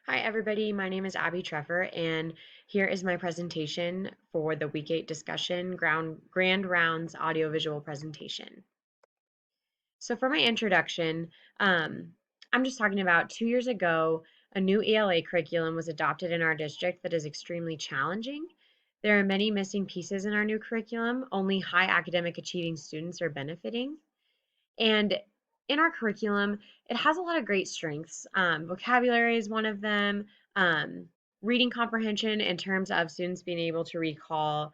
Hi, everybody. My name is Abby Treffer, and here is my presentation for the Week 8 discussion Grand Rounds audiovisual presentation. So, for my introduction, I'm just talking about 2 years ago, a new ELA curriculum was adopted in our district that is extremely challenging. There are many missing pieces in our new curriculum. Only high academic achieving students are benefiting. And in our curriculum, it has a lot of great strengths. Vocabulary is one of them. Um, Reading comprehension in terms of students being able to recall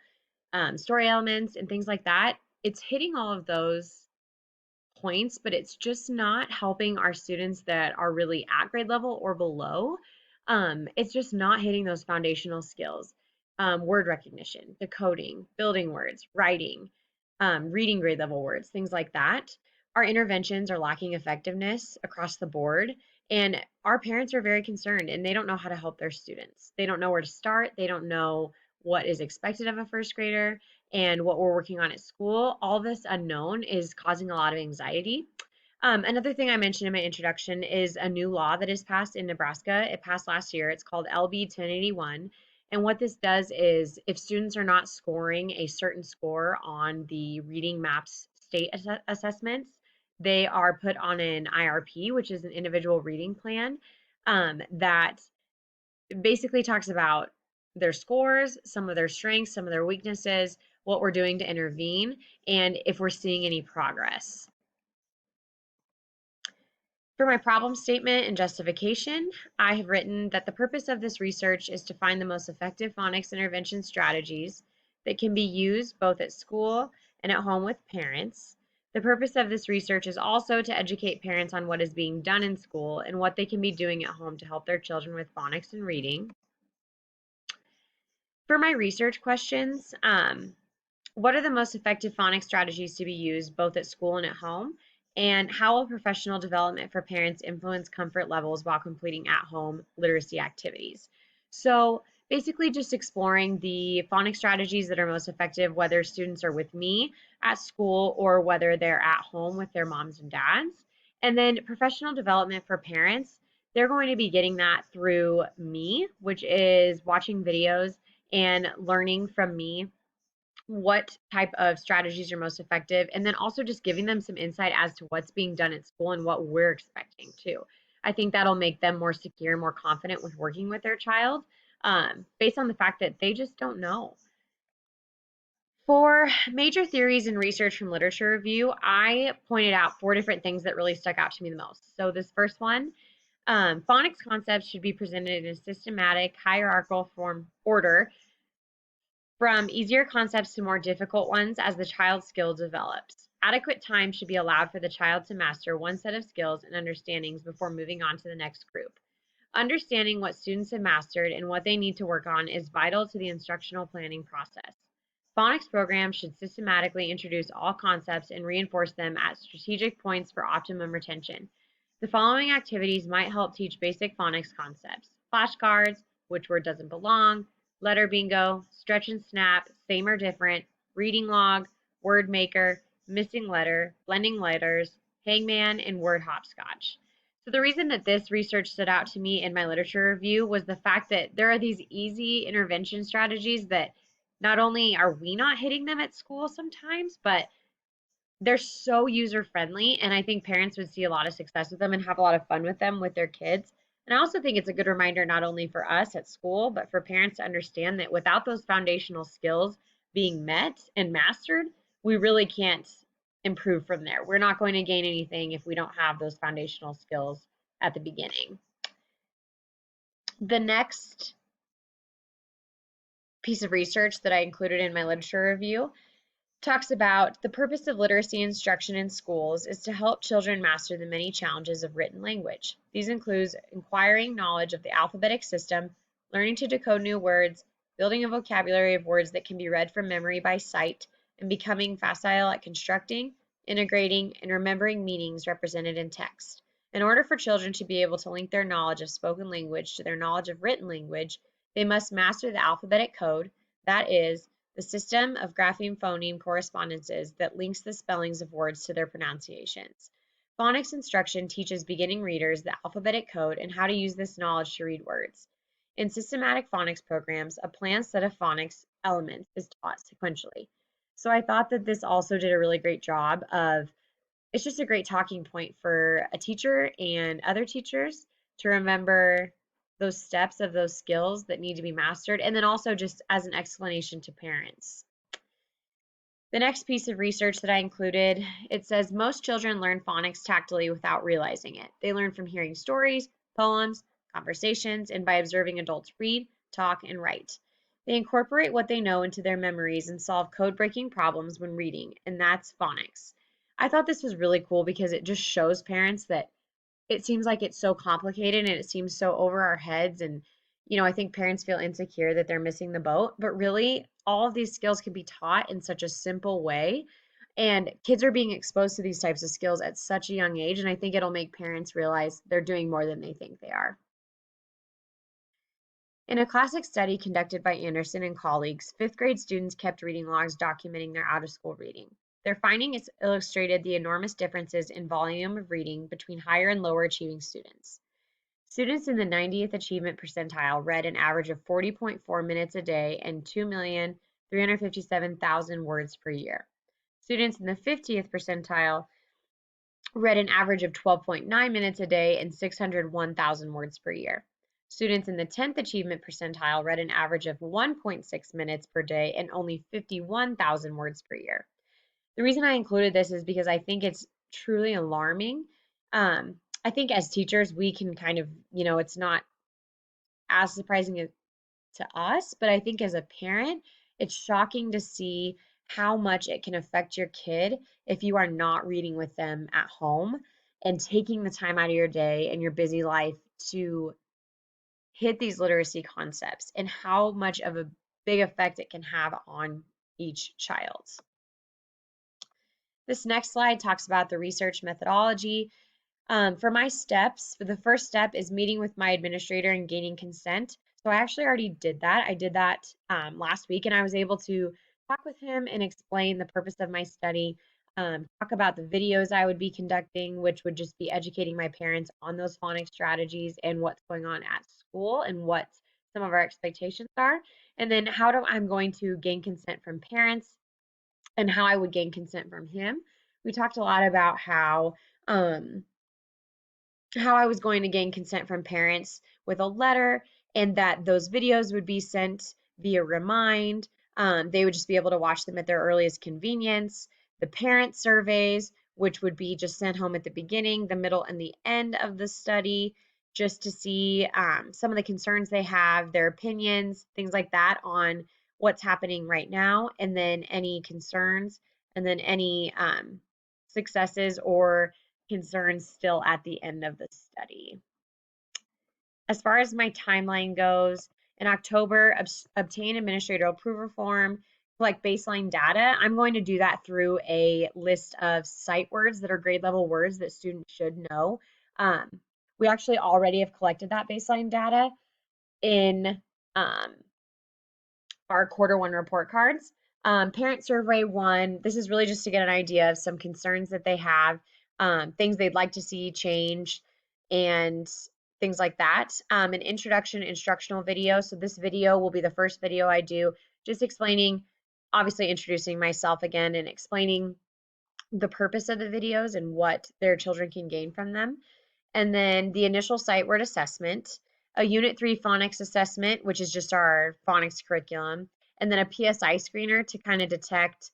story elements and things like that. It's hitting all of those points, but it's just not helping our students that are really at grade level or below. It's just not hitting those foundational skills. Word recognition, decoding, building words, writing, reading grade level words, things like that. Our interventions are lacking effectiveness across the board, and our parents are very concerned and they don't know how to help their students. They don't know where to start, they don't know what is expected of a first grader and what we're working on at school. All this unknown is causing a lot of anxiety. Another thing I mentioned in my introduction is a new law that is passed in Nebraska. It passed last year. It's called LB 1081. And what this does is if students are not scoring a certain score on the reading maps state assessments, they are put on an IRP, which is an individual reading plan that basically talks about their scores, some of their strengths, some of their weaknesses, what we're doing to intervene, and if we're seeing any progress. For my problem statement and justification, I have written that the purpose of this research is to find the most effective phonics intervention strategies that can be used both at school and at home with parents. The purpose of this research is also to educate parents on what is being done in school and what they can be doing at home to help their children with phonics and reading. For my research questions, what are the most effective phonics strategies to be used both at school and at home? And how will professional development for parents influence comfort levels while completing at-home literacy activities? So basically just exploring the phonics strategies that are most effective, whether students are with me at school or whether they're at home with their moms and dads. And then professional development for parents, they're going to be getting that through me, which is watching videos and learning from me what type of strategies are most effective, and then also just giving them some insight as to what's being done at school and what we're expecting too. I think that'll make them more secure, more confident with working with their child, based on the fact that they just don't know. For major theories and research from literature review, I pointed out 4 different things that really stuck out to me the most. So this first one, phonics concepts should be presented in a systematic, hierarchical form order from easier concepts to more difficult ones as the child's skill develops. Adequate time should be allowed for the child to master one set of skills and understandings before moving on to the next group. Understanding what students have mastered and what they need to work on is vital to the instructional planning process. Phonics programs should systematically introduce all concepts and reinforce them at strategic points for optimum retention. The following activities might help teach basic phonics concepts: flashcards, which word doesn't belong, letter bingo, stretch and snap, same or different, reading log, word maker, missing letter, blending letters, hangman, and word hopscotch. So the reason that this research stood out to me in my literature review was the fact that there are these easy intervention strategies that not only are we not hitting them at school sometimes, but they're so user friendly. And I think parents would see a lot of success with them and have a lot of fun with them with their kids. And I also think it's a good reminder, not only for us at school, but for parents to understand that without those foundational skills being met and mastered, we really can't improve from there. We're not going to gain anything if we don't have those foundational skills at the beginning. The next piece of research that I included in my literature review talks about the purpose of literacy instruction in schools is to help children master the many challenges of written language. These include acquiring knowledge of the alphabetic system, learning to decode new words, building a vocabulary of words that can be read from memory by sight, and becoming facile at constructing, integrating, and remembering meanings represented in text. In order for children to be able to link their knowledge of spoken language to their knowledge of written language, they must master the alphabetic code, that is, the system of grapheme phoneme correspondences that links the spellings of words to their pronunciations. Phonics instruction teaches beginning readers the alphabetic code and how to use this knowledge to read words. In systematic phonics programs, a planned set of phonics elements is taught sequentially. So I thought that this also did a really great job of, it's just a great talking point for a teacher and other teachers to remember those steps of those skills that need to be mastered, and then also just as an explanation to parents. The next piece of research that I included, it says most children learn phonics tactily without realizing it. They learn from hearing stories, poems, conversations, and by observing adults read, talk, and write. They incorporate what they know into their memories and solve code-breaking problems when reading, and that's phonics. I thought this was really cool because it just shows parents that it seems like it's so complicated and it seems so over our heads. And I think parents feel insecure that they're missing the boat, but really all of these skills can be taught in such a simple way, and kids are being exposed to these types of skills at such a young age, and I think it'll make parents realize they're doing more than they think they are. In a classic study conducted by Anderson and colleagues, fifth grade students kept reading logs documenting their out of school reading. Their findings illustrated the enormous differences in volume of reading between higher and lower achieving students. Students in the 90th achievement percentile read an average of 40.4 minutes a day and 2,357,000 words per year. Students in the 50th percentile read an average of 12.9 minutes a day and 601,000 words per year. Students in the 10th achievement percentile read an average of 1.6 minutes per day and only 51,000 words per year. The reason I included this is because I think it's truly alarming. I think as teachers, we can kind of, it's not as surprising to us, but I think as a parent, it's shocking to see how much it can affect your kid if you are not reading with them at home and taking the time out of your day and your busy life to hit these literacy concepts, and how much of a big effect it can have on each child. This next slide talks about the research methodology. For my steps, the first step is meeting with my administrator and gaining consent. So I actually already did that. I did that last week, and I was able to talk with him and explain the purpose of my study, talk about the videos I would be conducting, which would just be educating my parents on those phonics strategies and what's going on at school and what some of our expectations are. And then I'm going to gain consent from parents and how I would gain consent from him. We talked a lot about how I was going to gain consent from parents with a letter, and that those videos would be sent via Remind. They would just be able to watch them at their earliest convenience. The parent surveys, which would be just sent home at the beginning, the middle, and the end of the study, just to see some of the concerns they have, their opinions, things like that on what's happening right now, and then any concerns, and then any successes or concerns still at the end of the study. As far as my timeline goes, in October, obtain administrator approval form, collect baseline data. I'm going to do that through a list of sight words that are grade level words that students should know. We actually already have collected that baseline data in our quarter one report cards. Parent survey one, this is really just to get an idea of some concerns that they have, things they'd like to see change, and things like that. An introduction instructional video. So this video will be the first video I do, just explaining, obviously introducing myself again and explaining the purpose of the videos and what their children can gain from them. And then the initial sight word assessment, a Unit 3 phonics assessment, which is just our phonics curriculum, and then a PSI screener to kind of detect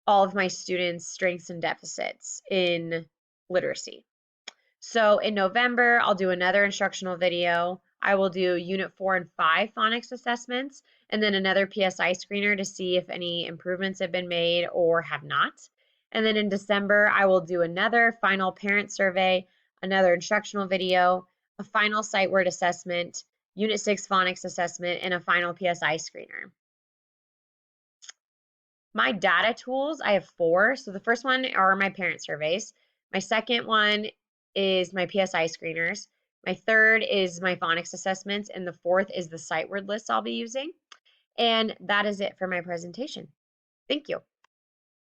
all of my students' strengths and deficits in literacy. So in November, I'll do another instructional video. I will do Unit 4 and 5 phonics assessments, and then another PSI screener to see if any improvements have been made or have not. And then in December, I will do another final parent survey, another instructional video, a final sight word assessment, Unit 6 phonics assessment, and a final PSI screener. My data tools, I have 4. So the first one are my parent surveys. My second one is my PSI screeners. My third is my phonics assessments, and the fourth is the sight word list I'll be using. And that is it for my presentation. Thank you.